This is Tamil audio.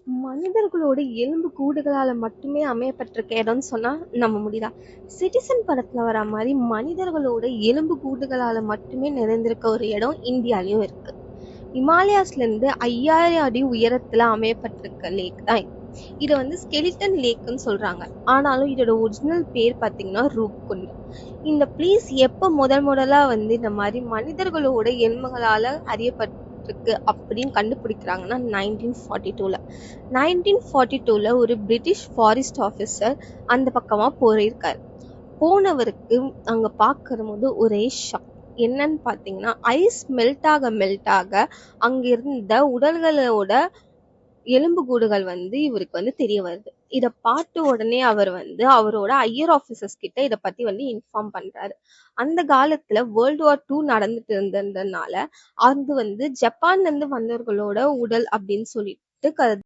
மனிதர்களோட எலும்பு கூடுகளால மட்டுமே அமையப்பட்டிருக்க இடம்னு சொன்னா நம்ம முடியுதா? சிட்டிசன் படத்துல வர மாதிரி மனிதர்களோட எலும்பு கூடுகளால மட்டுமே நிறைந்திருக்க ஒரு இடம் இந்தியாலயும் இருக்கு. இமாலயாஸ்ல இருந்து 5000 அடி உயரத்துல அமையப்பட்டிருக்க லேக் தான் இது. இதை ஸ்கெலிட்டன் லேக்னு சொல்றாங்க. ஆனாலும் இதோட ஒரிஜினல் பேர் பாத்தீங்கன்னா ரூப்குண்ட். இந்த பிளேஸ் எப்ப முதலா இந்த மாதிரி மனிதர்களோட எலும்புகளால அறியப்பட்டிருக்கு அப்படின்னு கண்டுபிடிக்கிறாங்கன்னா 1942ல 1942ல ஒரு பிரிட்டிஷ் ஃபாரஸ்ட் ஆஃபீஸர் அந்த பக்கமா போயிருக்காரு. போனவருக்கு அங்க பாக்கும்போது ஒரே ஷாக். என்னன்னு பாத்தீங்கன்னா, ஐஸ் மெல்ட் ஆக அங்க இருந்த உடல்களோட எலும்புக்கூடுகள் இவருக்கு தெரிய வருது. இத பார்த்த உடனே அவர் அவரோட ஹையர் ஆபீசர்ஸ் கிட்ட இத பத்தி இன்ஃபார்ம் பண்றாரு. அந்த காலத்துல வேர்ல்ட் வார் 2 நடந்துட்டு இருந்ததுனால அது ஜப்பான்ல இருந்து வந்தவர்களோட உடல் அப்படின்னு சொல்லிட்டு